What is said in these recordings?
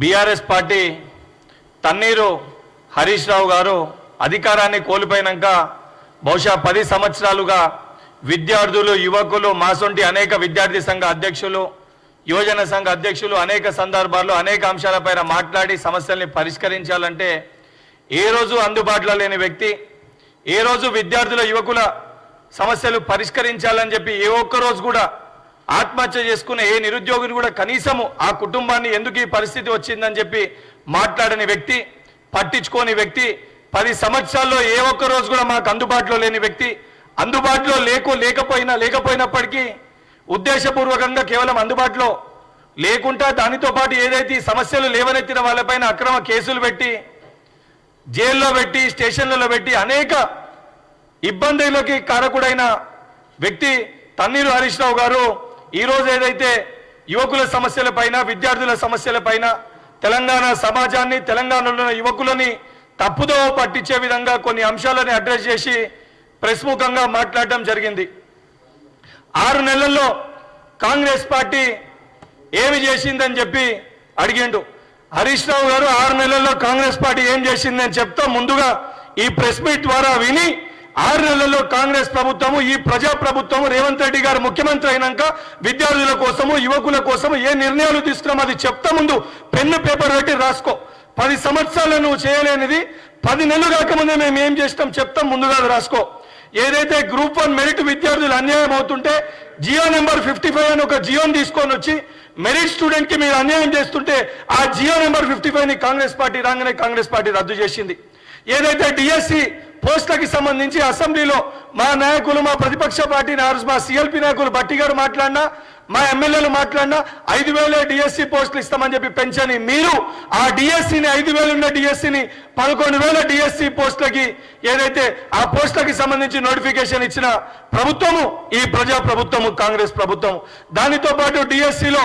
BRS party Thanneeru Harish Rao గారు అధికారాన్ని కోల్పోయినాక బహుశా 10 సంవత్సరాలుగా విద్యార్థులు యువకులు మాసొంటి అనేక విద్యార్థి సంఘ అధ్యక్షులు యువజన సంఘ అధ్యక్షులు అనేక సందర్భాల్లో అనేక అంశాలపైన మాట్లాడి సమస్యల్ని పరిష్కరించాలంటే ఏ రోజు అందుబాటులో లేని వ్యక్తి ఏ రోజు విద్యార్థుల యువకుల సమస్యలు పరిష్కరించాలని చెప్పి ఏ ఒక్క రోజు కూడా ఆత్మహత్య చేసుకునే ఏ నిరుద్యోగిని కూడా కనీసము ఆ కుటుంబాన్ని ఎందుకు ఈ పరిస్థితి వచ్చిందని చెప్పి మాట్లాడని వ్యక్తి పట్టించుకోని వ్యక్తి 10 సంవత్సరాల్లో ఏ ఒక్క రోజు కూడా మాకు అందుబాటులో లేని వ్యక్తి అందుబాటులో లేకపోయినప్పటికీ ఉద్దేశపూర్వకంగా కేవలం అందుబాటులో లేకుండా దానితో పాటు ఏదైతే సమస్యలు లేవనెత్తిన వాళ్ళపైన అక్రమ కేసులు పెట్టి జైల్లో పెట్టి స్టేషన్లలో పెట్టి అనేక ఇబ్బందులకి కారకుడైన వ్యక్తి తన్నీరు హరీష్ రావు గారు ఈరోజు ఏదైతే యువకుల సమస్యలపైన విద్యార్థుల సమస్యలపైన తెలంగాణ సమాజాన్ని తెలంగాణలో యువకులని తప్పుదో పట్టించే విధంగా కొన్ని అంశాలని అడ్రస్ చేసి ప్రెస్ ముఖంగా మాట్లాడడం జరిగింది. 6 నెలల్లో కాంగ్రెస్ పార్టీ ఏమి చేసిందని చెప్పి అడిగిండు. హరీష్ రావు గారు 6 నెలల్లో కాంగ్రెస్ పార్టీ ఏం చేసిందని చెప్తా ముందుగా ఈ ప్రెస్ మీట్ ద్వారా విని 6 నెలల్లో కాంగ్రెస్ ప్రభుత్వము ఈ ప్రజా ప్రభుత్వము రేవంత్ రెడ్డి గారు ముఖ్యమంత్రి అయినాక విద్యార్థుల కోసము యువకుల కోసము ఏ నిర్ణయాలు తీసుకున్నామో అది చెప్తా ముందు పెన్ను పేపర్ పెట్టి రాసుకో. 10 సంవత్సరాలు నువ్వు చేయలేనిది 10 నెలలు కాకముందే మేము ఏం చేస్తాం చెప్తాం ముందుగా రాసుకో. ఏదైతే గ్రూప్ 1 మెరిట్ విద్యార్థులు అన్యాయం అవుతుంటే జియో నెంబర్ 55 అని ఒక జియోని తీసుకొని వచ్చి మెరిట్ స్టూడెంట్ కి మీరు అన్యాయం చేస్తుంటే ఆ జియో నెంబర్ 55 ని కాంగ్రెస్ పార్టీ రాగానే కాంగ్రెస్ పార్టీ రద్దు చేసింది. ఏదైతే డిఎస్సి పోస్టులకి సంబంధించి అసెంబ్లీలో మా నాయకులు మా ప్రతిపక్ష పార్టీ మా సిఎల్పి నాయకులు బట్టి గారు మాట్లాడినా మా ఎమ్మెల్యేలు మాట్లాడినా 5,000 డిఎస్సి పోస్టులు ఇస్తామని చెప్పి పెంచని మీరు ఆ డిఎస్సిని 5,000 ఉన్న డిఎస్సిని 11,000 డిఎస్సి పోస్టులకి ఏదైతే ఆ పోస్టులకి సంబంధించి నోటిఫికేషన్ ఇచ్చిన ప్రభుత్వము ఈ ప్రజా ప్రభుత్వము కాంగ్రెస్ ప్రభుత్వం. దానితో పాటు డిఎస్సిలో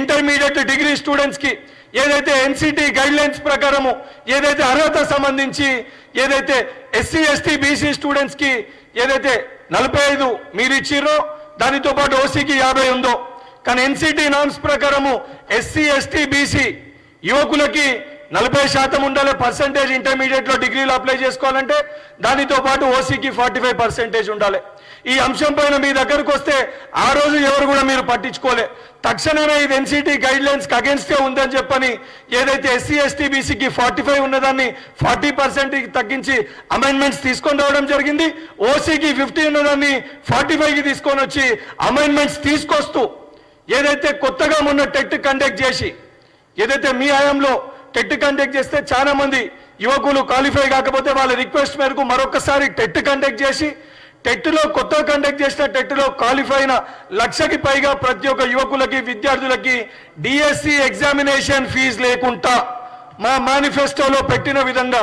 ఇంటర్మీడియట్ డిగ్రీ స్టూడెంట్స్ కి ఏదైతే ఎన్సిటి గైడ్ లైన్స్ ప్రకారము ఏదైతే అర్హత సంబంధించి ఏదైతే ఎస్సీ ఎస్టీ బీసీ స్టూడెంట్స్ కి ఏదైతే 45 మీరు ఇచ్చిర్రో దానితో పాటు ఓసీకి 50 ఉందో కానీ ఎన్సిటి నామ్స్ ప్రకారము ఎస్సీ ఎస్టీ బీసీ యువకులకి 40% ఉండాలి పర్సెంటేజ్ ఇంటర్మీడియట్ లో డిగ్రీలు అప్లై చేసుకోవాలంటే దానితో పాటు ఓసీకి 45% ఉండాలి. ఈ అంశం పైన మీ దగ్గరకు వస్తే ఆ రోజు ఎవరు కూడా మీరు పట్టించుకోలే. తక్షణమే ఇది ఎన్సిటి గైడ్ లైన్స్ కి అగేన్స్టే ఉందని చెప్పని ఏదైతే ఎస్సీ ఎస్టీ బీసీకి 45 ఉన్నదాన్ని 40% తగ్గించి అమెండ్మెంట్స్ తీసుకొని రావడం జరిగింది. ఓసీకి 50 ఉన్నదాన్ని 45 కి తీసుకొని వచ్చి అమెండ్మెంట్స్ తీసుకొస్తూ ఏదైతే కొత్తగా మొన్న టెట్ కండక్ట్ చేసి ఏదైతే మీ హయాంలో టెట్ కండక్ట్ చేస్తే చాలా మంది యువకులు క్వాలిఫై కాకపోతే వాళ్ళ రిక్వెస్ట్ మేరకు మరొకసారి టెట్ కండక్ట్ చేసి టెట్లో కొత్తగా కండక్ట్ చేసిన టెట్లో క్వాలిఫై అయిన 1,00,000కి పైగా ప్రతి ఒక్క యువకులకి విద్యార్థులకి డిఎస్సి ఎగ్జామినేషన్ ఫీజు లేకుండా మా మేనిఫెస్టోలో పెట్టిన విధంగా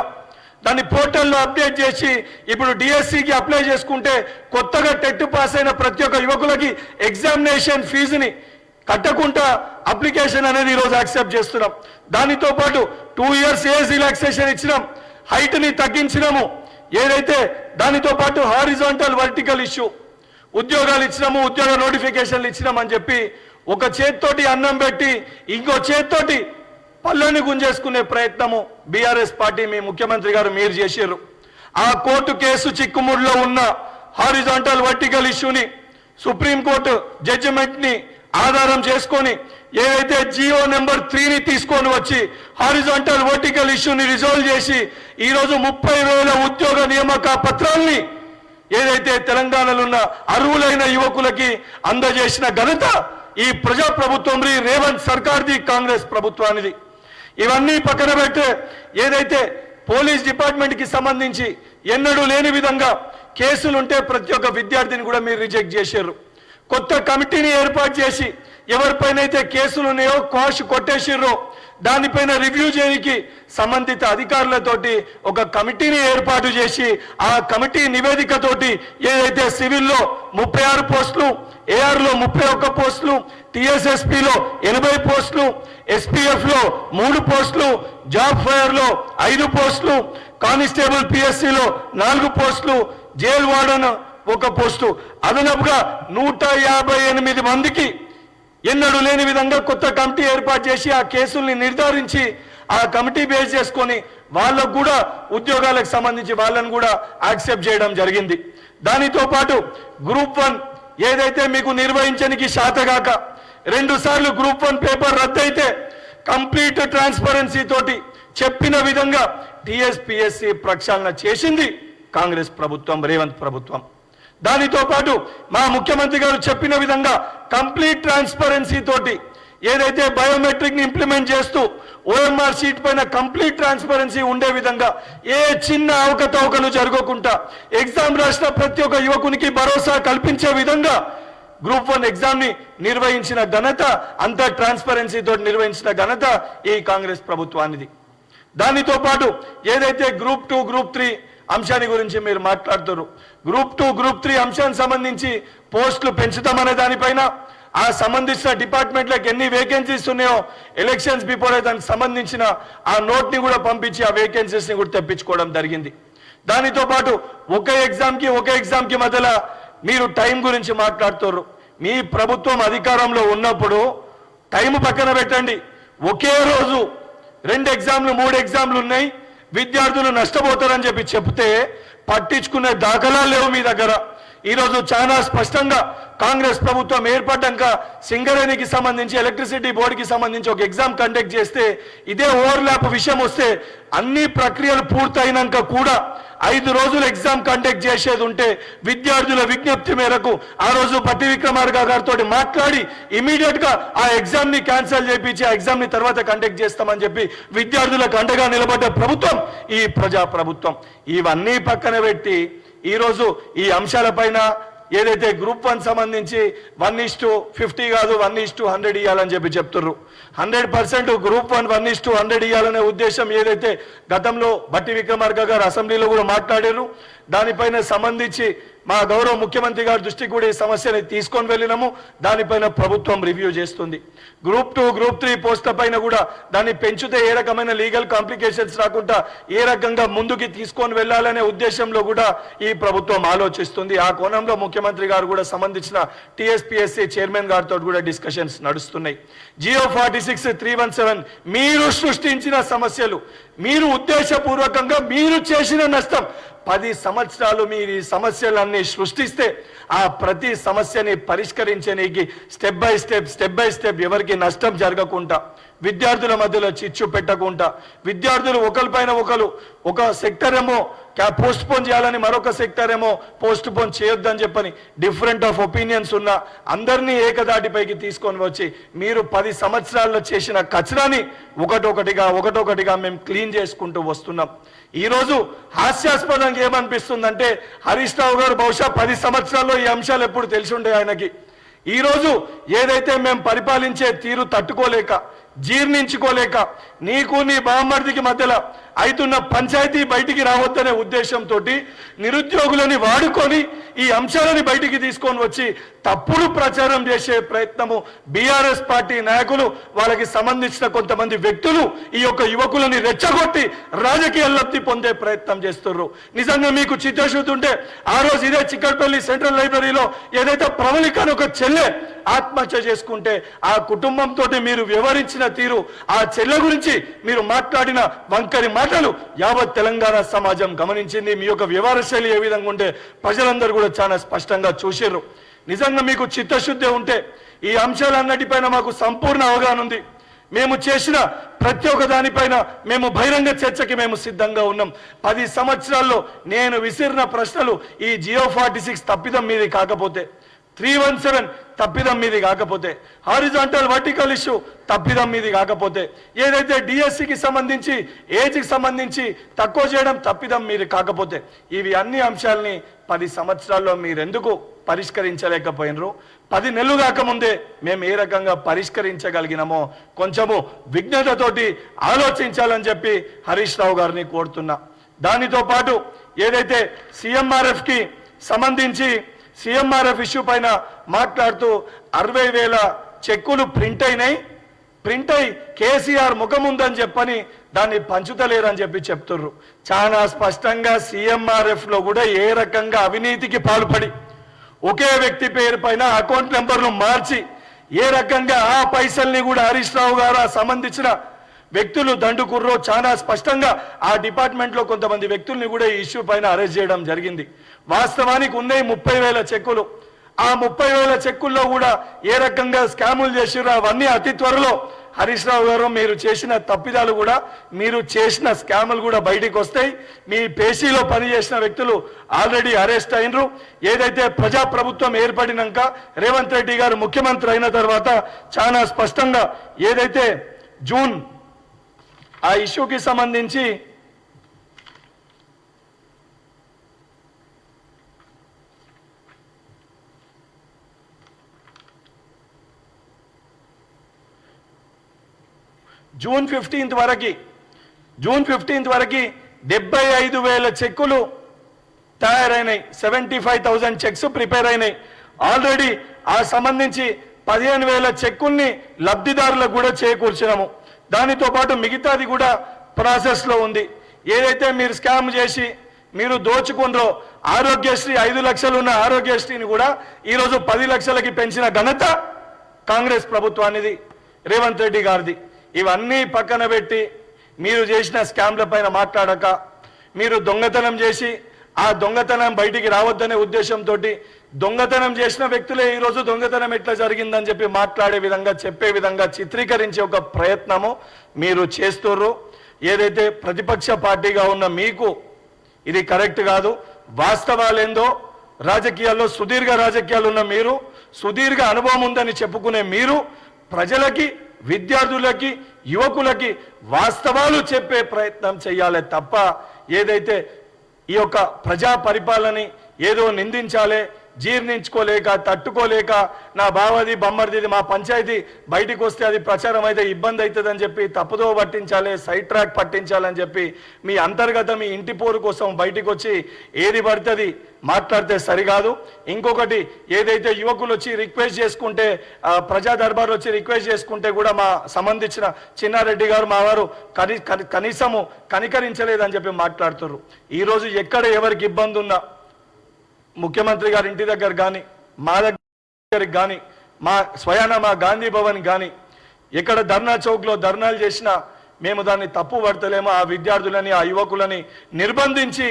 దాన్ని పోర్టల్లో అప్డేట్ చేసి ఇప్పుడు డిఎస్సికి అప్లై చేసుకుంటే కొత్తగా టెట్ పాస్ అయిన ప్రతి ఒక్క యువకులకి ఎగ్జామినేషన్ ఫీజుని కట్టకుండా అప్లికేషన్ అనేది ఈరోజు యాక్సెప్ట్ చేస్తున్నాం. దానితో పాటు 2 years ఏజ్ రిలాక్సేషన్ ఇచ్చినాం, హైట్ని తగ్గించినాము. ఏదైతే దానితో పాటు హారిజాంటల్ వర్టికల్ ఇష్యూ ఉద్యోగాలు ఇచ్చినాము, ఉద్యోగ నోటిఫికేషన్లు ఇచ్చినామని చెప్పి ఒక చేత్తోటి అన్నం పెట్టి ఇంకో చేత్తోటి పళ్ళని గుంజేసుకునే ప్రయత్నము బీఆర్ఎస్ పార్టీ మీ ముఖ్యమంత్రి గారు మీరు చేశారు. ఆ కోర్టు కేసు చిక్కుముడిలో ఉన్న హారిజాంటల్ వర్టికల్ ఇష్యూని సుప్రీంకోర్టు జడ్జిమెంట్ ని ఆధారం చేసుకొని ఏదైతే జియో నెంబర్ 3ని తీసుకొని వచ్చి హారిజాంటల్ వర్టికల్ ఇష్యూని రిజాల్వ్ చేసి ఈరోజు 30,000 ఉద్యోగ నియామక పత్రాల్ని ఏదైతే తెలంగాణలో ఉన్న అర్హులైన యువకులకి అందజేసిన ఘనత ఈ ప్రజా ప్రభుత్వం రేవంత్ సర్కార్ది కాంగ్రెస్ ప్రభుత్వానిది. ఇవన్నీ పక్కన పెడితే ఏదైతే పోలీస్ డిపార్ట్మెంట్కి సంబంధించి ఎన్నడూ లేని విధంగా కేసులుంటే ప్రతి ఒక్క విద్యార్థిని కూడా మీరు రిజెక్ట్ చేశారు. కొత్త కమిటీని ఏర్పాటు చేసి ఎవరిపైనైతే కేసులు ఉన్నాయో క్వాష్ కొట్టేసిర్రో దానిపైన రివ్యూ చేయడానికి సంబంధిత అధికారులతోటి ఒక కమిటీని ఏర్పాటు చేసి ఆ కమిటీ నివేదికతోటి ఏదైతే సివిల్లో 36 పోస్టులు, ఏఆర్లో 31 పోస్టులు, టిఎస్ఎస్పిలో 80 పోస్టులు, ఎస్పీఎఫ్లో 3 పోస్టులు, జాబ్ ఫైర్లో 5 పోస్టులు, కానిస్టేబుల్ పిఎస్సిలో 4 పోస్టులు, జైల్ వార్డన్ 1 పోస్టు అదనపుగా 158 మందికి ఎన్నడూ లేని విధంగా కొత్త కమిటీ ఏర్పాటు చేసి ఆ కేసుల్ని నిర్ధారించి ఆ కమిటీ బేస్ చేసుకొని వాళ్ళకు కూడా ఉద్యోగాలకు సంబంధించి వాళ్ళని కూడా యాక్సెప్ట్ చేయడం జరిగింది. దానితో పాటు గ్రూప్ 1 ఏదైతే మీకు నిర్వహించడానికి శాతగాక 2 సార్లు గ్రూప్ 1 పేపర్ రద్దయితే కంప్లీట్ ట్రాన్స్పరెన్సీ తోటి చెప్పిన విధంగా టీఎస్పీఎస్సీ ప్రక్షాళన చేసింది కాంగ్రెస్ ప్రభుత్వం, రేవంత్ ప్రభుత్వం. దానితో పాటు మా ముఖ్యమంత్రి గారు చెప్పిన విధంగా కంప్లీట్ ట్రాన్స్పరెన్సీ తోటి ఏదైతే బయోమెట్రిక్ ని ఇంప్లిమెంట్ చేస్తూ ఓఎంఆర్ షీట్ పైన కంప్లీట్ ట్రాన్స్పరెన్సీ ఉండే విధంగా ఏ చిన్న అవకతవకలు జరగకుండా ఎగ్జామ్ రాసిన ప్రతి ఒక్క యువకునికి భరోసా కల్పించే విధంగా గ్రూప్ 1 ఎగ్జామ్ ని నిర్వహించిన ఘనత, అంత ట్రాన్స్పరెన్సీ తోటి నిర్వహించిన ఘనత ఈ కాంగ్రెస్ ప్రభుత్వానిది. దానితో పాటు ఏదైతే గ్రూప్ 2, గ్రూప్ 3 అంశాన్ని గురించి మీరు మాట్లాడుతారు, గ్రూప్ 2, గ్రూప్ 3 అంశానికి సంబంధించి పోస్టులు పెంచుతామనే దానిపైన ఆ సంబంధించిన డిపార్ట్మెంట్లకు ఎన్ని వేకెన్సీస్ ఉన్నాయో ఎలక్షన్స్ బిఫోర్ దానికి సంబంధించిన ఆ నోట్ ని కూడా పంపించి ఆ వేకెన్సీస్ ని కూడా తెప్పించుకోవడం జరిగింది. దానితో పాటు ఒక ఎగ్జామ్ కి మధ్యలో మీరు టైం గురించి మాట్లాడుతారు. మీ ప్రభుత్వం అధికారంలో ఉన్నప్పుడు టైం పక్కన పెట్టండి, ఒకే రోజు 2 ఎగ్జామ్లు 3 ఎగ్జామ్లు ఉన్నాయి, విద్యార్థులు నష్టపోతారని చెప్పి చెప్తే పట్టించుకునే దాఖలాలు లేవు మీ దగ్గర. ఈరోజు చాలా స్పష్టంగా కాంగ్రెస్ ప్రభుత్వం ఏర్పడ్డాక సింగరేణికి సంబంధించి ఎలక్ట్రిసిటీ బోర్డుకి సంబంధించి ఒక ఎగ్జామ్ కండక్ట్ చేస్తే ఇదే ఓవర్లాప్ విషయం వస్తే అన్ని ప్రక్రియలు పూర్తయినాక కూడా 5 రోజులు ఎగ్జామ్ కండక్ట్ చేసేది ఉంటే విద్యార్థుల విజ్ఞప్తి మేరకు ఆ రోజు పట్టి విక్రమార్క గారితో మాట్లాడి ఇమీడియట్ గా ఆ ఎగ్జామ్ ని క్యాన్సిల్ చేయించి ఆ ఎగ్జామ్ ని తర్వాత కండక్ట్ చేస్తామని చెప్పి విద్యార్థులకు అండగా నిలబడ్డ ప్రభుత్వం ఈ ప్రజా ప్రభుత్వం. ఇవన్నీ పక్కన పెట్టి ఈరోజు ఈ అంశాలపైన ఏదైతే గ్రూప్ 1 సంబంధించి 1:50 కాదు 1:100 ఇవ్వాలని చెప్పి చెప్తున్నారు. 100% గ్రూప్ 1 1:100 ఇవ్వాలనే ఉద్దేశం ఏదైతే గతంలో బట్టి విక్రమార్క గారు అసెంబ్లీలో కూడా మాట్లాడారు, దానిపైన సంబంధించి మా గౌరవ ముఖ్యమంత్రి గారి దృష్టికి కూడా ఈ సమస్యని తీసుకొని వెళ్ళినాము. దానిపైన ప్రభుత్వం రివ్యూ చేస్తుంది. గ్రూప్ 2, గ్రూప్ 3 పోస్టుల పైన కూడా దాన్ని పెంచితే ఏ రకమైన లీగల్ కాంప్లికేషన్స్ రాకుండా ఏ రకంగా ముందుకి తీసుకొని వెళ్ళాలనే ఉద్దేశంలో కూడా ఈ ప్రభుత్వం ఆలోచిస్తుంది. ఆ కోణంలో ముఖ్యమంత్రి గారు కూడా సంబంధించిన టీఎస్పీఎస్సీ చైర్మన్ గారితో కూడా డిస్కషన్స్ నడుస్తున్నాయి. జియో 46-317 మీరు సృష్టించిన సమస్యలు, మీరు ఉద్దేశపూర్వకంగా మీరు చేసిన నష్టం. 10 సంవత్సరాలు మీరు ఈ సమస్యలన్నీ సృష్టిస్తే ఆ ప్రతి సమస్యని పరిష్కరించడానికి స్టెప్ బై స్టెప్ ఎవరికి నష్టం జరగకుండా, విద్యార్థుల మధ్యలో చిచ్చు పెట్టకుండా, విద్యార్థులు ఒకరిపైన ఒకరు ఒక సెక్టర్ ఏమో పోస్ట్ పోన్ చేయాలని మరొక సెక్టర్ ఏమో పోస్ట్ పోన్ చేయొద్దని చెప్పని డిఫరెంట్ ఆఫ్ ఒపీనియన్స్ ఉన్న అందరినీ ఏకదాటిపైకి తీసుకొని వచ్చి మీరు 10 సంవత్సరాల్లో చేసిన కచరాని ఒకటొకటిగా మేము క్లీన్ చేసుకుంటూ వస్తున్నాం. ఈరోజు హాస్యాస్పదంగా ఏమనిపిస్తుందంటే హరీష్ రావు గారు బహుశా 10 సంవత్సరాల్లో ఈ అంశాలు ఎప్పుడు తెలిసి ఉండే ఆయనకి. ఈరోజు ఏదైతే మేము పరిపాలించే తీరు తట్టుకోలేక జీర్ణించుకోలేక నీకు నీ బామ్మర్దికి మధ్యలో అవుతున్న పంచాయతీ బయటికి రావద్దనే ఉద్దేశంతో నిరుద్యోగులని వాడుకొని ఈ అంశాలని బయటికి తీసుకొని వచ్చి తప్పుడు ప్రచారం చేసే ప్రయత్నము బీఆర్ఎస్ పార్టీ నాయకులు, వాళ్ళకి సంబంధించిన కొంతమంది వ్యక్తులు ఈ యొక్క యువకులని రెచ్చగొట్టి రాజకీయ లబ్ధి పొందే ప్రయత్నం చేస్తున్నారు. నిజంగా మీకు చిత్తశుద్ధి ఉంటే ఆ రోజు ఇదే చిక్కడపల్లి సెంట్రల్ లైబ్రరీలో ఏదైతే ప్రవళిక అని ఒక చెల్లె ఆత్మహత్య చేసుకుంటే ఆ కుటుంబంతో మీరు వ్యవహరించిన తీరు, ఆ చెల్లె గురించి మీరు మాట్లాడిన వంకరి మాటలు యావత్ తెలంగాణ సమాజం గమనించింది. మీ యొక్క వ్యవహార శైలి ఏ విధంగా ఉంటే ప్రజలందరూ కూడా చాలా స్పష్టంగా చూసారు. నిజంగా మీకు చిత్తశుద్ధి ఉంటే ఈ అంశాలన్నిటిపైన మాకు సంపూర్ణ అవగాహన ఉంది. మేము చేసిన ప్రతి ఒక్క దానిపైన మేము బహిరంగ చర్చకి మేము సిద్ధంగా ఉన్నాం. 10 సంవత్సరాల్లో నేను విసిరిన ప్రశ్నలు ఈ జియో 46 తప్పిదం మీది కాకపోతే, 317 తప్పిదం మీది కాకపోతే, హారిజాంటల్ వర్టికల్ ఇష్యూ తప్పిదం మీది కాకపోతే, ఏదైతే డిఎస్సికి సంబంధించి ఏజ్కి సంబంధించి తక్కువ చేయడం తప్పిదం మీది కాకపోతే, ఇవి అన్ని అంశాలని 10 సంవత్సరాల్లో మీరెందుకు పరిష్కరించలేకపోయినరు? 10 నెలలు కాకముందే మేము ఏ రకంగా పరిష్కరించగలిగినామో కొంచెము విజ్ఞతతోటి ఆలోచించాలని చెప్పి హరీష్ రావు గారిని కోరుతున్నా. దానితో పాటు ఏదైతే సిఎంఆర్ఎఫ్కి సంబంధించి సిఎంఆర్ఎఫ్ ఇష్యూ పైన మాట్లాడుతూ 60,000 చెక్కులు ప్రింట్ అయి కేసీఆర్ ముఖం ఉందని చెప్పని దాన్ని పంచుతలేరని చెప్పి చెప్తుర్రు. చాలా స్పష్టంగా సిఎంఆర్ఎఫ్ లో కూడా ఏ రకంగా అవినీతికి పాల్పడి ఒకే వ్యక్తి పేరు పైన అకౌంట్ నెంబర్ను మార్చి ఏ రకంగా ఆ పైసల్ని కూడా హరీష్ రావు గారు సంబంధించిన వ్యక్తులు దండుకుర్రో చాలా స్పష్టంగా ఆ డిపార్ట్మెంట్లో కొంతమంది వ్యక్తుల్ని కూడా ఈ ఇష్యూ పైన అరెస్ట్ చేయడం జరిగింది. వాస్తవానికి ఉన్నాయి 30,000 చెక్కులు. ఆ 30,000 చెక్కుల్లో కూడా ఏ రకంగా స్కాములు చేసిరో అవన్నీ అతి త్వరలో హరీష్ రావు గారు మీరు చేసిన తప్పిదాలు కూడా మీరు చేసిన స్కాములు కూడా బయటికి వస్తాయి. మీ పేషీలో పనిచేసిన వ్యక్తులు ఆల్రెడీ అరెస్ట్ అయినరు. ఏదైతే ప్రజాప్రభుత్వం ఏర్పడినాక రేవంత్ రెడ్డి గారు ముఖ్యమంత్రి అయిన తర్వాత చాలా స్పష్టంగా ఏదైతే జూన్ ఆ ఇష్యూకి సంబంధించి జూన్ 15 వరకు 75,000 చెక్కులు తయారైనాయి. 75,000 చెక్స్ ప్రిపేర్ అయినాయి. ఆల్రెడీ ఆ సంబంధించి 15,000 చెక్కుల్ని లబ్ధిదారులకు కూడా చేకూర్చినాము. దానితో పాటు మిగతాది కూడా ప్రాసెస్లో ఉంది. ఏదైతే మీరు స్కామ్ చేసి మీరు దోచుకుందో ఆరోగ్యశ్రీ 5 లక్షలు ఉన్న ఆరోగ్యశ్రీని కూడా ఈరోజు 10 లక్షలకి పెంచిన ఘనత కాంగ్రెస్ ప్రభుత్వానిది, రేవంత్ రెడ్డి గారిది. ఇవన్నీ పక్కన పెట్టి మీరు చేసిన స్కామ్ల పైన మాట్లాడక మీరు దొంగతనం చేసి ఆ దొంగతనం బయటికి రావద్దనే ఉద్దేశంతో దొంగతనం చేసిన వ్యక్తులే ఈరోజు దొంగతనం ఎట్లా జరిగిందని చెప్పి మాట్లాడే విధంగా చెప్పే విధంగా చిత్రీకరించే ఒక ప్రయత్నము మీరు చేస్తుర్రు. ఏదైతే ప్రతిపక్ష పార్టీగా ఉన్న మీకు ఇది కరెక్ట్ కాదు. వాస్తవాలేందో రాజకీయాల్లో సుదీర్ఘ రాజకీయాలు ఉన్న మీరు, సుదీర్ఘ అనుభవం ఉందని చెప్పుకునే మీరు ప్రజలకి, విద్యార్థులకి, యువకులకి వాస్తవాలు చెప్పే ప్రయత్నం చేయాలి తప్ప ఏదైతే ఈ యొక్క ప్రజా పరిపాలనని ఏదో నిందించాలి, జీర్ణించుకోలేక తట్టుకోలేక నా బావది బొమ్మర్ది మా పంచాయతీ బయటికి వస్తే అది ప్రచారం అయితే ఇబ్బంది అవుతుందని చెప్పి తప్పుదో పట్టించాలి, సైడ్ ట్రాక్ పట్టించాలని చెప్పి మీ అంతర్గత మీ ఇంటి పోరు కోసం బయటికి వచ్చి ఏది పడుతుంది మాట్లాడితే సరికాదు. ఇంకొకటి ఏదైతే యువకులు వచ్చి రిక్వెస్ట్ చేసుకుంటే ప్రజా దర్బార్ వచ్చి రిక్వెస్ట్ చేసుకుంటే కూడా మా సంబంధించిన చిన్నారెడ్డి గారు మా వారు కనీసము కనికరించలేదని చెప్పి మాట్లాడుతున్నారు. ఈరోజు ఎక్కడ ఎవరికి ఇబ్బంది ఉన్నా ముఖ్యమంత్రి గారి ఇంటి దగ్గర కానీ మా దగ్గరికి కానీ మా స్వయాన మా గాంధీ భవన్ కానీ ఎక్కడ ధర్నా చౌక్లో ధర్నాలు చేసినా మేము దాన్ని తప్పు పడతలేమో. ఆ విద్యార్థులని ఆ యువకులని నిర్బంధించి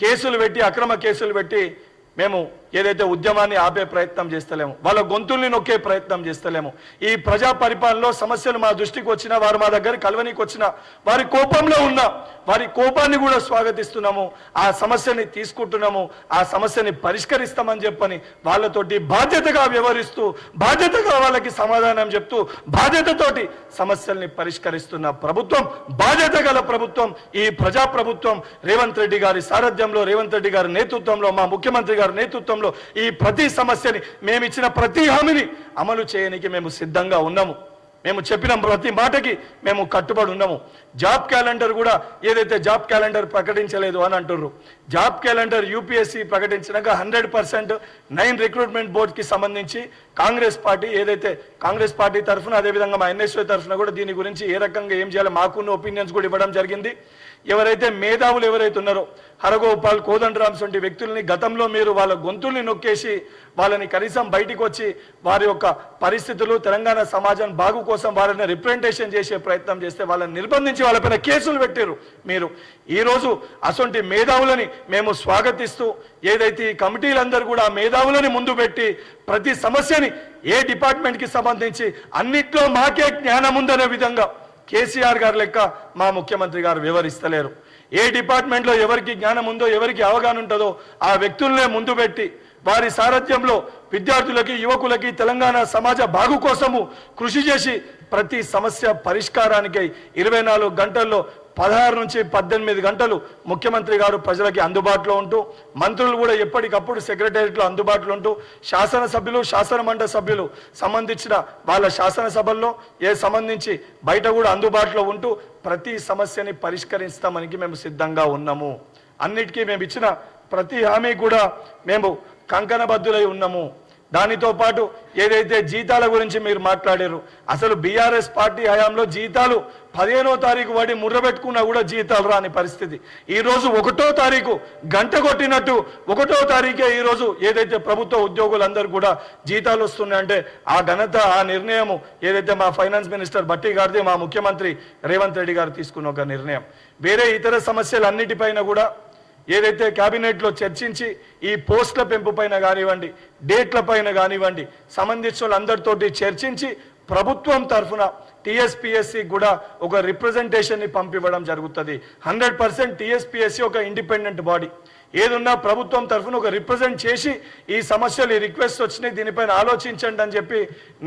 కేసులు పెట్టి అక్రమ కేసులు పెట్టి మేము ఏదైతే ఉద్యమాన్ని ఆపే ప్రయత్నం చేస్తలేము, వాళ్ళ గొంతుల్ని నొక్కే ప్రయత్నం చేస్తలేము. ఈ ప్రజా పరిపాలనలో సమస్యలు మా దృష్టికి వచ్చినా వారు మా దగ్గర కలవనికి వచ్చినా వారి కోపంలో ఉన్న వారి కోపాన్ని కూడా స్వాగతిస్తున్నాము. ఆ సమస్యని తీసుకుంటున్నాము, ఆ సమస్యని పరిష్కరిస్తామని చెప్పని వాళ్ళతోటి బాధ్యతగా వ్యవహరిస్తూ బాధ్యతగా వాళ్ళకి సమాధానం చెప్తూ బాధ్యతతోటి సమస్యల్ని పరిష్కరిస్తున్న ప్రభుత్వం, బాధ్యత గల ప్రభుత్వం ఈ ప్రజా ప్రభుత్వం. రేవంత్ రెడ్డి గారి సారథ్యంలో, రేవంత్ రెడ్డి గారి నేతృత్వంలో, మా ముఖ్యమంత్రి గారి నేతృత్వంలో ఈ ప్రతి సమస్యని మేము ఇచ్చిన ప్రతి హామీని అమలు చేయడానికి మేము సిద్ధంగా ఉన్నాము. మేము చెప్పిన ప్రతి మాటకి మేము కట్టుబడి ఉన్నాము. జాబ్ క్యాలెండర్ కూడా ఏదైతే జాబ్ క్యాలెండర్ ప్రకటించలేదు అని అంటున్నారు. జాబ్ క్యాలెండర్ యూపీఎస్సీ ప్రకటించినాక 100% 9 రిక్రూట్మెంట్ బోర్డుకి సంబంధించి కాంగ్రెస్ పార్టీ ఏదైతే కాంగ్రెస్ పార్టీ తరఫున అదేవిధంగా మా ఎన్ఎస్ఓ తరఫున కూడా దీని గురించి ఏ రకంగా ఏం చేయాలో మాకున్న ఒపీనియన్స్ కూడా ఇవ్వడం జరిగింది. ఎవరైతే మేధావులు ఎవరైతే ఉన్నారో హరగోపాల్, కోదండరామ్ వంటి వ్యక్తుల్ని గతంలో మీరు వాళ్ళ గొంతుల్ని నొక్కేసి వాళ్ళని కనీసం బయటికి వచ్చి వారి యొక్క పరిస్థితులు తెలంగాణ సమాజం బాగు కోసం వాళ్ళని రిప్రజెంటేషన్ చేసే ప్రయత్నం చేస్తే వాళ్ళని నిర్బంధించి వాళ్ళపైన కేసులు పెట్టారు మీరు. ఈరోజు అసొంటి మేధావులని మేము స్వాగతిస్తూ ఏదైతే ఈ కమిటీలందరూ కూడా ఆ మేధావులని ముందు పెట్టి ప్రతి సమస్యని ఏ డిపార్ట్మెంట్కి సంబంధించి అన్నిట్లో మాకే జ్ఞానం ఉందనే విధంగా కేసీఆర్ గారు లెక్క మా ముఖ్యమంత్రి గారు వివరిస్తలేరు. ఏ డిపార్ట్మెంట్లో ఎవరికి జ్ఞానం ఉందో ఎవరికి అవగాహన ఉంటుందో ఆ వ్యక్తులనే ముందు పెట్టి వారి సారథ్యంలో విద్యార్థులకి, యువకులకి, తెలంగాణ సమాజ బాగు కోసము కృషి చేసి ప్రతి సమస్య పరిష్కారానికై 24 గంటల్లో 16 నుంచి 18 గంటలు ముఖ్యమంత్రి గారు ప్రజలకి అందుబాటులో ఉంటూ, మంత్రులు కూడా ఎప్పటికప్పుడు సెక్రటేరియట్లో అందుబాటులో ఉంటూ, శాసనసభ్యులు, శాసనమండలి సభ్యులు సంబంధించిన వాళ్ళ శాసనసభల్లో సంబంధించి బయట కూడా అందుబాటులో ఉంటూ ప్రతి సమస్యని పరిష్కరిస్తామని మేము సిద్ధంగా ఉన్నాము. అన్నిటికీ మేము ఇచ్చిన ప్రతి హామీ కూడా మేము కంకణబద్ధులై ఉన్నాము. దానితో పాటు ఏదైతే జీతాల గురించి మీరు మాట్లాడారు, అసలు బీఆర్ఎస్ పార్టీ హయాంలో జీతాలు 15వ తారీఖు వాడి ముర్రబెట్టుకున్నా కూడా జీతాలు రాని పరిస్థితి. ఈరోజు 1వ తారీఖు గంట కొట్టినట్టు 1వ తారీఖే ఈరోజు ఏదైతే ప్రభుత్వ ఉద్యోగులందరూ కూడా జీతాలు వస్తున్నాయంటే ఆ ఘనత, ఆ నిర్ణయం ఏదైతే మా ఫైనాన్స్ మినిస్టర్ భట్టి గారిది, మా ముఖ్యమంత్రి రేవంత్ రెడ్డి గారు తీసుకున్న ఒక నిర్ణయం. వేరే ఇతర సమస్యలన్నిటిపైన కూడా ఏదైతే క్యాబినెట్లో చర్చించి ఈ పోస్టుల పెంపు పైన కానివ్వండి, డేట్ల పైన కానివ్వండి, సంబంధించిన వాళ్ళందరితోటి చర్చించి ప్రభుత్వం తరఫున టీఎస్పీఎస్సీ కూడా ఒక రిప్రజెంటేషన్ని పంపివ్వడం జరుగుతుంది. 100% టీఎస్పీఎస్సీ ఒక ఇండిపెండెంట్ బాడీ. ఏదున్నా ప్రభుత్వం తరఫున ఒక రిప్రజెంట్ చేసి ఈ సమస్యలు, ఈ రిక్వెస్ట్ వచ్చినాయి, దీనిపైన ఆలోచించండి అని చెప్పి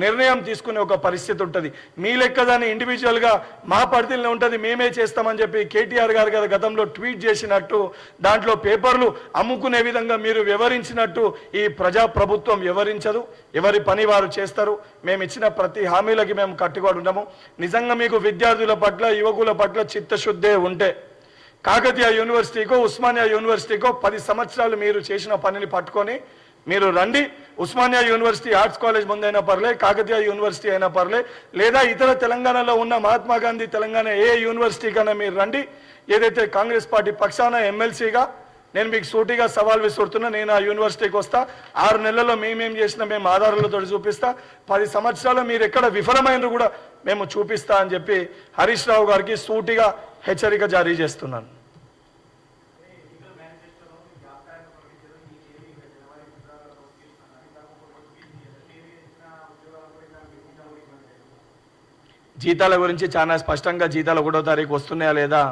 నిర్ణయం తీసుకునే ఒక పరిస్థితి ఉంటుంది. మీ లెక్క దాన్ని ఇండివిజువల్గా మా పరిధిలో ఉంటుంది, మేమే చేస్తామని చెప్పి కేటీఆర్ గారు కదా గతంలో ట్వీట్ చేసినట్టు, దాంట్లో పేపర్లు అమ్ముకునే విధంగా మీరు వివరించినట్టు ఈ ప్రజా ప్రభుత్వం వివరించదు. ఎవరి పని వారు చేస్తారు. మేము ఇచ్చిన ప్రతి హామీలకి మేము కట్టుబడి ఉన్నాము. నిజంగా మీకు విద్యార్థుల పట్ల, యువకుల పట్ల చిత్తశుద్ధే ఉంటే కాకతీయ యూనివర్సిటీకో, ఉస్మానియా యూనివర్సిటీకో 10 సంవత్సరాలు మీరు చేసిన పనిని పట్టుకొని మీరు రండి. ఉస్మానియా యూనివర్సిటీ ఆర్ట్స్ కాలేజ్ ముందైనా పర్లే, కాకతీయ యూనివర్సిటీ అయినా పర్లే, లేదా ఇతర తెలంగాణలో ఉన్న మహాత్మా గాంధీ తెలంగాణ ఏ యూనివర్సిటీకైనా మీరు రండి. ఏదైతే కాంగ్రెస్ పార్టీ పక్షాన ఎమ్మెల్సీగా నేను మీకు సూటిగా సవాల్ విసురుతున్నా. నేను ఆ యూనివర్సిటీకి వస్తా, 6 నెలల్లో మేమేం చేసినా మేము ఆధారాలతో చూపిస్తా, 10 సంవత్సరాలు మీరు ఎక్కడ విఫలమైనరు కూడా మేము చూపిస్తా అని చెప్పి హరీష్ రావు గారికి సూటిగా హెచ్చరిక జారీ చేస్తున్నాను. జీతాల గురించి చాలా స్పష్టంగా జీతాలు 1వ తారీఖు వస్తున్నాయా లేదా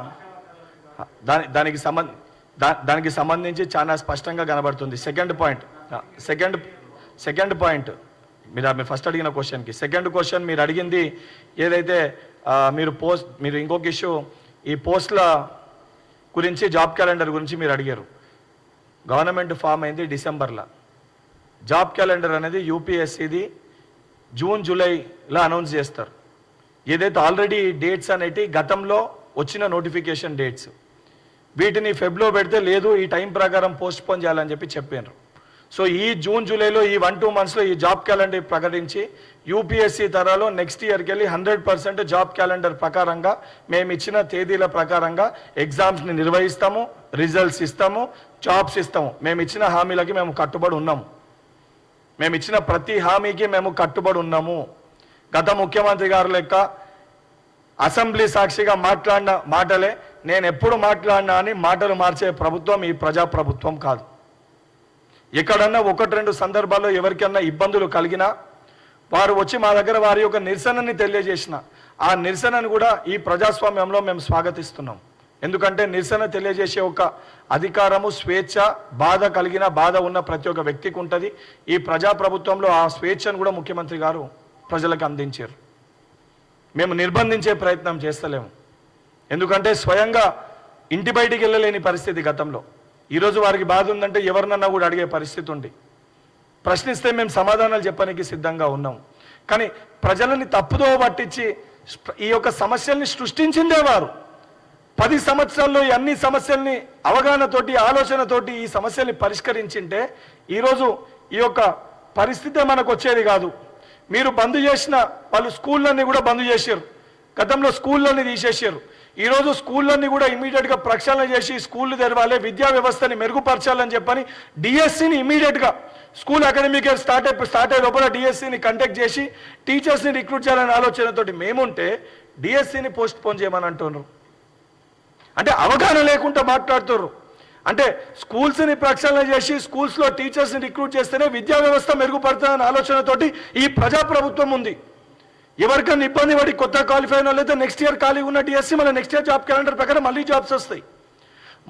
దానికి సంబంధించి చాలా స్పష్టంగా కనబడుతుంది. సెకండ్ పాయింట్ మీరు ఫస్ట్ అడిగిన క్వశ్చన్కి సెకండ్ క్వశ్చన్ మీరు అడిగింది ఏదైతే మీరు ఇంకొక ఇష్యూ ఈ పోస్టుల గురించి, జాబ్ క్యాలెండర్ గురించి మీరు అడిగారు. గవర్నమెంట్ ఫామ్ అయింది డిసెంబర్లో. జాబ్ క్యాలెండర్ అనేది యూపీఎస్సీది జూన్ జూలైలో అనౌన్స్ చేస్తారు. ఏదైతే ఆల్రెడీ డేట్స్ అనేటి గతంలో వచ్చిన నోటిఫికేషన్ డేట్స్, వీటిని ఫెబ్లో పెడితే లేదు, ఈ టైం ప్రకారం పోస్ట్ పోన్ చేయాలని చెప్పి చెప్పారు. సో ఈ జూన్ జూలైలో ఈ 1-2 మంత్స్లో ఈ జాబ్ క్యాలెండర్ ప్రకటించి యూపీఎస్సీ తరాలో నెక్స్ట్ ఇయర్కి వెళ్ళి 100% జాబ్ క్యాలెండర్ ప్రకారంగా మేము ఇచ్చిన తేదీల ప్రకారంగా ఎగ్జామ్స్ని నిర్వహిస్తాము, రిజల్ట్స్ ఇస్తాము, జాబ్స్ ఇస్తాము. మేము ఇచ్చిన హామీలకి మేము కట్టుబడి ఉన్నాము. మేము ఇచ్చిన ప్రతి హామీకి మేము కట్టుబడి ఉన్నాము. గత ముఖ్యమంత్రి గారు లెక్క అసెంబ్లీ సాక్షిగా మాట్లాడిన మాటలే నేను ఎప్పుడు మాట్లాడినా అని మాటలు మార్చే ప్రభుత్వం ఈ ప్రజా ప్రభుత్వం కాదు. ఎక్కడన్నా 1-2 సందర్భాల్లో ఎవరికన్నా ఇబ్బందులు కలిగినా వారు వచ్చి మా దగ్గర వారి యొక్క నిరసనని తెలియజేసిన ఆ నిరసనను కూడా ఈ ప్రజాస్వామ్యంలో మేము స్వాగతిస్తున్నాం. ఎందుకంటే నిరసన తెలియజేసే ఒక అధికారము, స్వేచ్ఛ, బాధ ఉన్న ప్రతి ఒక్క వ్యక్తికి ఉంటుంది. ఈ ప్రజాప్రభుత్వంలో ఆ స్వేచ్ఛను కూడా ముఖ్యమంత్రి గారు ప్రజలకు అందించారు. మేము నిర్బంధించే ప్రయత్నం చేస్తలేము. ఎందుకంటే స్వయంగా ఇంటి బయటికి వెళ్ళలేని పరిస్థితి గతంలో. ఈరోజు వారికి బాధ ఉందంటే ఎవరినన్నా కూడా అడిగే పరిస్థితి ఉంది. ప్రశ్నిస్తే మేము సమాధానాలు చెప్పడానికి సిద్ధంగా ఉన్నాం. కానీ ప్రజలని తప్పుదో పట్టించి ఈ యొక్క సమస్యల్ని సృష్టించిందే వారు. 10 సంవత్సరాల్లో ఈ అన్ని సమస్యల్ని అవగాహనతోటి, ఆలోచనతోటి ఈ సమస్యల్ని పరిష్కరించింటే ఈరోజు ఈ యొక్క పరిస్థితే మనకు వచ్చేది కాదు. మీరు బంద్ చేసిన వాళ్ళు స్కూళ్ళన్నీ కూడా బంద్ చేశారు. గతంలో స్కూళ్ళన్నీ తీసేసారు. ఈరోజు స్కూళ్ళన్నీ కూడా ఇమీడియట్గా ప్రక్షాళన చేసి స్కూళ్ళు తెరవాలి, విద్యా వ్యవస్థని మెరుగుపరచాలని చెప్పని డిఎస్సిని ఇమీడియట్గా స్కూల్ అకాడమిక్ ఇయర్ స్టార్ట్ అయ్యే లోపల డిఎస్సిని కండక్ట్ చేసి టీచర్స్ని రిక్రూట్ చేయాలనే ఆలోచనతోటి మేముంటే డిఎస్సిని పోస్ట్ పోన్ చేయమని అంటున్నారు. అంటే అవగాహన లేకుండా మాట్లాడుతున్నారు. అంటే స్కూల్స్ని ప్రక్షాళన చేసి స్కూల్స్లో టీచర్స్ని రిక్రూట్ చేస్తేనే విద్యా వ్యవస్థ మెరుగుపడుతుందనే ఆలోచనతోటి ఈ ప్రజాప్రభుత్వం ఉంది. ఎవరికైనా ఇబ్బంది పడి కొత్త క్వాలిఫై అయిన వాళ్ళైతే నెక్స్ట్ ఇయర్ ఖాళీ ఉన్న డిఎస్సి మళ్ళీ నెక్స్ట్ ఇయర్ జాబ్ క్యాలెండర్ ప్రకారం మళ్ళీ జాబ్స్ వస్తాయి.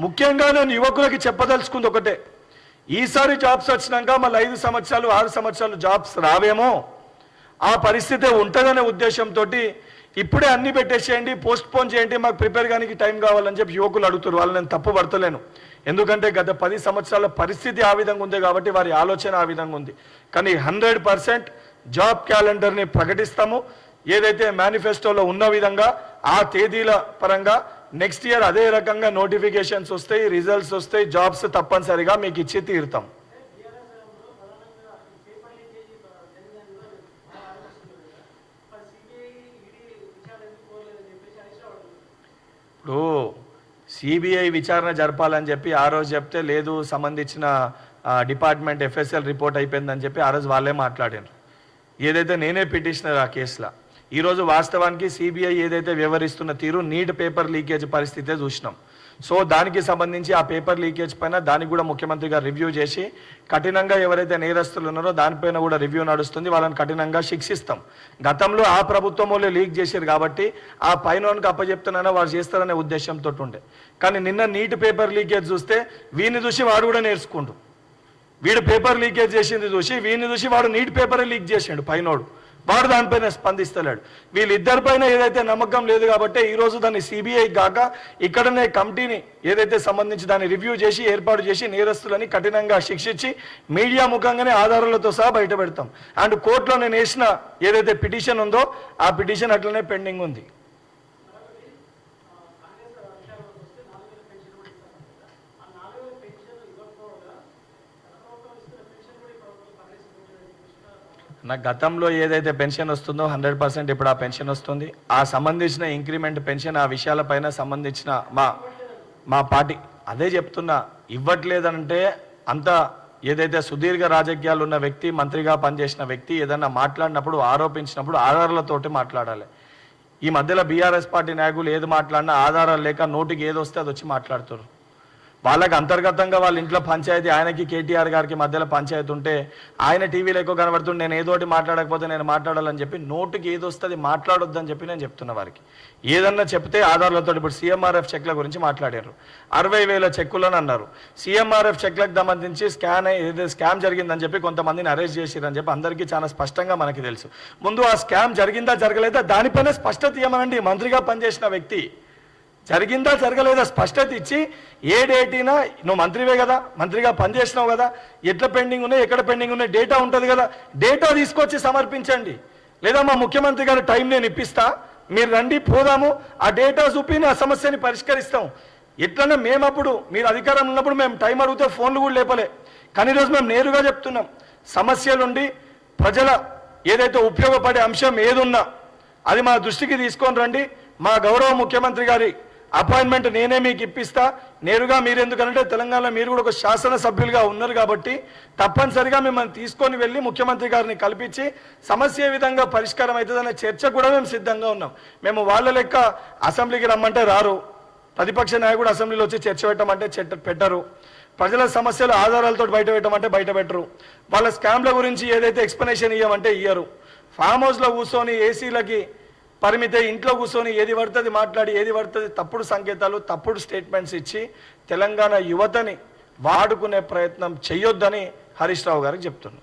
ముఖ్యంగా నేను యువకులకి చెప్పదలుచుకుంది ఒకటే, ఈసారి జాబ్స్ వచ్చినాక మళ్ళీ 5 సంవత్సరాలు 6 సంవత్సరాలు జాబ్స్ రావేమో, ఆ పరిస్థితే ఉంటుందనే ఉద్దేశంతో ఇప్పుడే అన్ని పెట్టేసేయండి, పోస్ట్ పోన్ చేయండి, మాకు ప్రిపేర్ కానీ టైం కావాలని చెప్పి యువకులు అడుగుతారు. వాళ్ళు నేను తప్పు పడతలేను. ఎందుకంటే గత 10 సంవత్సరాల పరిస్థితి ఆ విధంగా ఉంది కాబట్టి వారి ఆలోచన ఆ విధంగా ఉంది. కానీ 100% జాబ్ క్యాలెండర్ని ప్రకటిస్తాము. ఏదైతే మేనిఫెస్టోలో ఉన్న విధంగా ఆ తేదీల పరంగా నెక్స్ట్ ఇయర్ అదే రకంగా నోటిఫికేషన్స్ వస్తాయి, రిజల్ట్స్ వస్తాయి, జాబ్స్ తప్పనిసరిగా మీకు ఇచ్చి తీరుతాం. ఇప్పుడు సిబిఐ విచారణ జరపాలని చెప్పి ఆ రోజు చెప్తే లేదు, సంబంధించిన డిపార్ట్మెంట్ ఎఫ్ఎస్ఎల్ రిపోర్ట్ అయిపోయిందని చెప్పి ఆ రోజు వాళ్ళే మాట్లాడారు. ఏదైతే నేనే పిటిషనర్ ఆ కేసులో. ఈరోజు వాస్తవానికి సిబిఐ ఏదైతే వ్యవహరిస్తున్న తీరు నీట్ పేపర్ లీకేజ్ పరిస్థితే చూసినాం. సో దానికి సంబంధించి ఆ పేపర్ లీకేజ్ పైన దానికి కూడా ముఖ్యమంత్రి గారు రివ్యూ చేసి కఠినంగా ఎవరైతే నేరస్తులు ఉన్నారో దానిపైన కూడా రివ్యూ నడుస్తుంది, వాళ్ళని కఠినంగా శిక్షిస్తాం. గతంలో ఆ ప్రభుత్వం వాళ్ళు లీక్ చేశారు కాబట్టి ఆ పైనకి అప్పచెప్తున్నానో వాళ్ళు చేస్తారనే ఉద్దేశంతో ఉండే. కానీ నిన్న నీట్ పేపర్ లీకేజ్ చూస్తే వీడిని చూసి వాడు కూడా నేర్చుకుంటూ, వీడు పేపర్ లీకేజ్ చేసింది చూసి వీడిని చూసి వాడు నీట్ పేపరే లీక్ చేసిండు పైనోడు, వాడు దానిపైన స్పందిస్తలేడు. వీళ్ళిద్దరిపైన ఏదైతే నమ్మకం లేదు కాబట్టి ఈరోజు దాన్ని సిబిఐ కాక ఇక్కడనే కమిటీని ఏదైతే సంబంధించి దాన్ని రివ్యూ చేసి ఏర్పాటు చేసి నేరస్తులని కఠినంగా శిక్షించి మీడియా ముఖంగానే ఆధారాలతో సహా బయట పెడతాం. అండ్ కోర్టులో నేను వేసిన ఏదైతే పిటిషన్ ఉందో ఆ పిటిషన్ అట్లనే పెండింగ్ ఉంది. నాకు గతంలో ఏదైతే పెన్షన్ వస్తుందో 100% ఇప్పుడు ఆ పెన్షన్ వస్తుంది. ఆ సంబంధించిన ఇంక్రిమెంట్ పెన్షన్ ఆ విషయాలపైన సంబంధించిన మా పార్టీ అదే చెప్తున్నా, ఇవ్వట్లేదంటే అంత ఏదైతే సుదీర్ఘ రాజకీయాలు ఉన్న వ్యక్తి, మంత్రిగా పనిచేసిన వ్యక్తి ఏదన్నా మాట్లాడినప్పుడు ఆరోపించినప్పుడు ఆధారాలతోటి మాట్లాడాలి. ఈ మధ్యలో బీఆర్ఎస్ పార్టీ నాయకులు ఏది మాట్లాడినా ఆధారాలు లేక నోటికి ఏది వస్తే అది వచ్చి మాట్లాడుతారు. వాళ్ళకి అంతర్గతంగా వాళ్ళ ఇంట్లో పంచాయతీ, ఆయనకి కేటీఆర్ గారికి మధ్యలో పంచాయతీ ఉంటే ఆయన టీవీలో ఎక్కువ కనబడుతుంటే నేను ఏదోటి మాట్లాడకపోతే నేను మాట్లాడాలని చెప్పి నోటికి ఏది వస్తుంది మాట్లాడొద్దని చెప్పి నేను చెప్తున్నా వారికి. ఏదన్నా చెప్తే ఆధారాలతో. ఇప్పుడు సీఎంఆర్ఎఫ్ చెక్ల గురించి మాట్లాడారు, 60,000 చెక్కులను అన్నారు. సీఎంఆర్ఎఫ్ చెక్లకు సంబంధించి స్కామ్ జరిగిందని చెప్పి కొంతమందిని అరెస్ట్ చేసిరని చెప్పి అందరికీ చాలా స్పష్టంగా మనకి తెలుసు. ముందు ఆ స్కామ్ జరిగిందా జరగలేదా దానిపైన స్పష్టత ఇవ్వమనండి. మంత్రిగా పనిచేసిన వ్యక్తి జరిగిందా జరగలేదా స్పష్టత ఇచ్చి ఏ డేటినా నువ్వు మంత్రివే కదా, మంత్రిగా పనిచేసినావు కదా, ఎట్లా పెండింగ్ ఉన్నాయి ఎక్కడ పెండింగ్ ఉన్నాయి డేటా ఉంటుంది కదా, డేటా తీసుకొచ్చి సమర్పించండి. లేదా మా ముఖ్యమంత్రి గారి టైం నేను ఇప్పిస్తా, మీరు రండి పోదాము, ఆ డేటా చూపి ఆ సమస్యని పరిష్కరిస్తాం. ఎట్లన్నా మేమప్పుడు మీరు అధికారం ఉన్నప్పుడు మేము టైం అడిగితే ఫోన్లు కూడా లేపలే. కానీ ఈరోజు మేము నేరుగా చెప్తున్నాం, సమస్యలుండి ప్రజల ఏదైతే ఉపయోగపడే అంశం ఏదున్నా అది మా దృష్టికి తీసుకొని రండి. మా గౌరవ ముఖ్యమంత్రి గారి అపాయింట్మెంట్ నేనే మీకు ఇప్పిస్తా. నేరుగా మీరు ఎందుకంటే తెలంగాణలో మీరు కూడా ఒక శాసనసభ్యులుగా ఉన్నారు కాబట్టి తప్పనిసరిగా మిమ్మల్ని తీసుకొని వెళ్ళి ముఖ్యమంత్రి గారిని కల్పించి సమస్య ఏ విధంగా పరిష్కారం అవుతుందనే చర్చ కూడా మేము సిద్ధంగా ఉన్నాం. మేము వాళ్ళ లెక్క అసెంబ్లీకి రమ్మంటే రారు, ప్రతిపక్ష నాయకుడు అసెంబ్లీలో వచ్చి చర్చ పెట్టమంటే పెట్టరు, ప్రజల సమస్యలు ఆధారాలతో బయట పెట్టమంటే బయట పెట్టరు, వాళ్ళ స్కామ్ల గురించి ఏదైతే ఎక్స్ప్లెనేషన్ ఇవ్వమంటే ఇయ్యరు. ఫామ్ హౌస్లో కూర్చొని ఏసీలకి పరిమితే ఇంట్లో కూర్చొని ఏది పడుతుంది మాట్లాడి ఏది పడుతుంది తప్పుడు సంకేతాలు తప్పుడు స్టేట్మెంట్స్ ఇచ్చి తెలంగాణ యువతని వాడుకునే ప్రయత్నం చేయొద్దని హరీష్ రావు గారికి చెప్తున్నారు.